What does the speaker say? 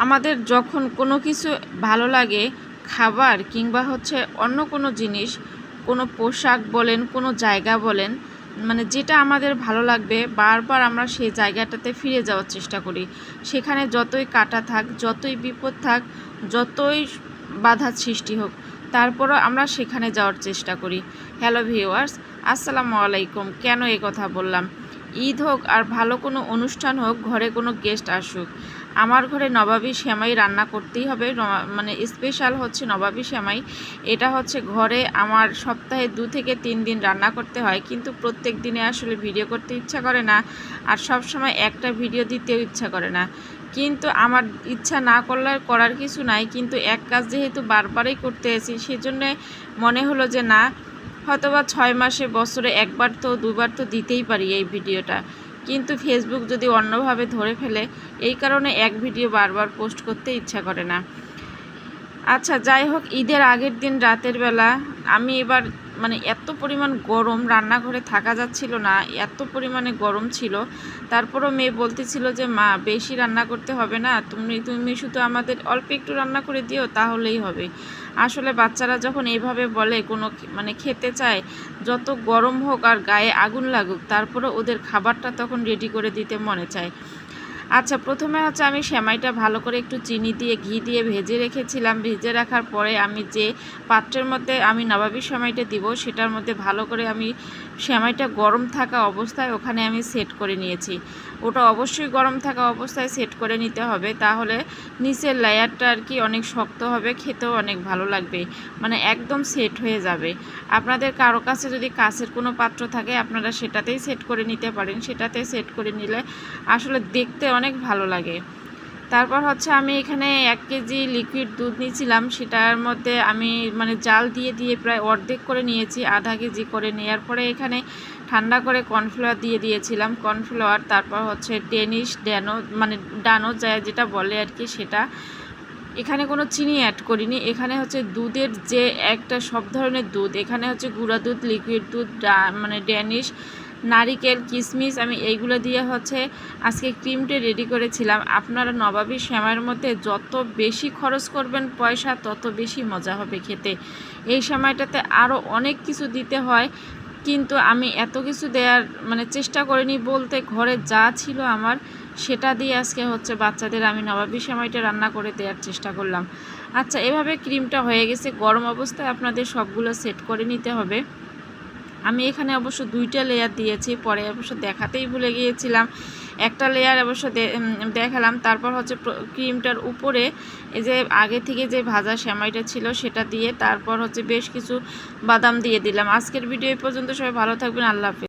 আমাদের যখন কোনো কিছু ভালো লাগে, খাবার কিংবা হচ্ছে অন্য কোনো জিনিস, কোনো পোশাক বলেন, কোনো জায়গা বলেন, মানে যেটা আমাদের ভালো লাগবে বারবার আমরা সেই জায়গাটাতে ফিরে যাওয়ার চেষ্টা করি। সেখানে যতই কাটা থাক, যতই বিপদ থাক, যতই বাধার সৃষ্টি হোক, তারপরও আমরা সেখানে যাওয়ার চেষ্টা করি। হ্যালো ভিউয়ার্স, আসসালামু আলাইকুম। কেন এই কথা বললাম? ঈদ হোক আর ভালো কোনো অনুষ্ঠান হোক, ঘরে কোনো গেস্ট আসুক, আমার ঘরে নবাবী সেমাই রান্না করতেই হবে। মানে স্পেশাল হচ্ছে নবাবী সেমাই। এটা হচ্ছে ঘরে আমার সপ্তাহে 2 থেকে 3 দিন রান্না করতে হয়, কিন্তু প্রত্যেক দিনে আসলে ভিডিও করতে ইচ্ছা করে না, আর সব সময় একটা ভিডিও দিতেও ইচ্ছা করে না। কিন্তু আমার ইচ্ছা না করলে করার কিছু নাই, কিন্তু এক কাজ যেহেতু বারবারই করতে এসেছি, সেজন্যে মনে হলো যে না, হয়তোবা 6 মাসে বছরে একবার তো দুবার তো দিতেই পারি এই ভিডিওটা, কিন্তু ফেসবুক যদি অন্যভাবে ধরে ফেলে, এই কারণে এক ভিডিও বারবার পোস্ট করতে ইচ্ছা করে না। আচ্ছা, যাই হোক, ঈদের আগের দিন রাতের বেলা আমি এবার মানে এত পরিমাণ গরম, রান্নাঘরে থাকা যাচ্ছিল না, এত পরিমাণে গরম ছিল। তারপরও মেয়ে বলতেছিল যে মা, বেশি রান্না করতে হবে না, তুমি শুধু আমাদের অল্প একটু রান্না করে দিও, তাহলেই হবে। আসলে বাচ্চারা যখন এইভাবে বলে, কোনো মানে খেতে চায়, যত গরম হোক আর গায়ে আগুন লাগুক, তারপরে ওদের খাবারটা তখন রেডি করে দিতে মনে চায়। আচ্ছা, প্রথমে হচ্ছে আমি সেমাইটা ভালো করে একটু চিনি দিয়ে, ঘি দিয়ে ভেজে রেখেছিলাম। ভেজে রাখার পরে আমি যে পাত্রের মধ্যে আমি নবাবী সেমাইটা দিব, সেটার মধ্যে ভালো করে আমি সেমাইটা গরম থাকা অবস্থায় ওখানে আমি সেট করে নিয়েছি। ওটা অবশ্যই গরম থাকা অবস্থায় সেট করে নিতে হবে, তাহলে নিচের লেয়ারটা আর কি অনেক শক্ত হবে, খেতেও অনেক ভালো লাগবে, মানে একদম সেট হয়ে যাবে। আপনাদের কারো কাছে যদি কাঁচের কোনো পাত্র থাকে, আপনারা সেটাতেই সেট করে নিতে পারেন। সেটাতে সেট করে নিলে আসলে দেখতে অনেক ভালো লাগে। তারপর হচ্ছে আমি এখানে 1 কেজি লিকুইড দুধ নিয়েছিলাম, সেটার মধ্যে আমি মানে জাল দিয়ে দিয়ে প্রায় অর্ধেক করে নিয়েছি, আধা কেজি করে নেওয়ার পরে এখানে ঠান্ডা করে কর্নফ্লাওয়ার দিয়ে দিয়েছিলাম। কর্নফ্লাওয়ার, তারপর হচ্ছে ডেনিশ মানে ডানো যেটা বলে আর কি, সেটা। এখানে কোনো চিনি অ্যাড করিনি। এখানে হচ্ছে দুধের যে একটা সব ধরনের দুধ, এখানে হচ্ছে গুঁড়া দুধ, লিকুইড দুধ, মানে ড্যানিশ, নারিকেল, কিশমিশ, আমি এইগুলো দিয়ে হচ্ছে আজকে ক্রিমটা রেডি করেছিলাম। আপনারা নবাবী সেমাইয়ের মধ্যে যত বেশি খরচ করবেন পয়সা, তত বেশি মজা হবে খেতে। এই সেমাইটাতে আরও অনেক কিছু দিতে হয়, কিন্তু আমি এত কিছু দেওয়ার মানে চেষ্টা করিনি, বলতে ঘরে যা ছিল আমার সেটা দিয়ে আজকে হচ্ছে বাচ্চাদের আমি নবাবী সেমাইটা রান্না করে দেওয়ার চেষ্টা করলাম। আচ্ছা, এভাবে ক্রিমটা হয়ে গেছে। গরম অবস্থায় আপনাদের সবগুলো সেট করে নিতে হবে। আমি এখানে অবশ্য 2টা লেয়ার দিয়েছি, পরে অবশ্য দেখাতেই ভুলে গিয়েছিলাম। একটা লেয়ার অবশ্য দেখালাম। তারপর হচ্ছে ক্রিমটার উপরে এই যে আগে থেকে যে ভাজা সেমাইটা ছিল সেটা দিয়ে, তারপর হচ্ছে বেশ কিছু বাদাম দিয়ে দিলাম। আজকের ভিডিও এই পর্যন্ত। সবাই ভালো থাকবেন। আল্লাহ হাফেজ।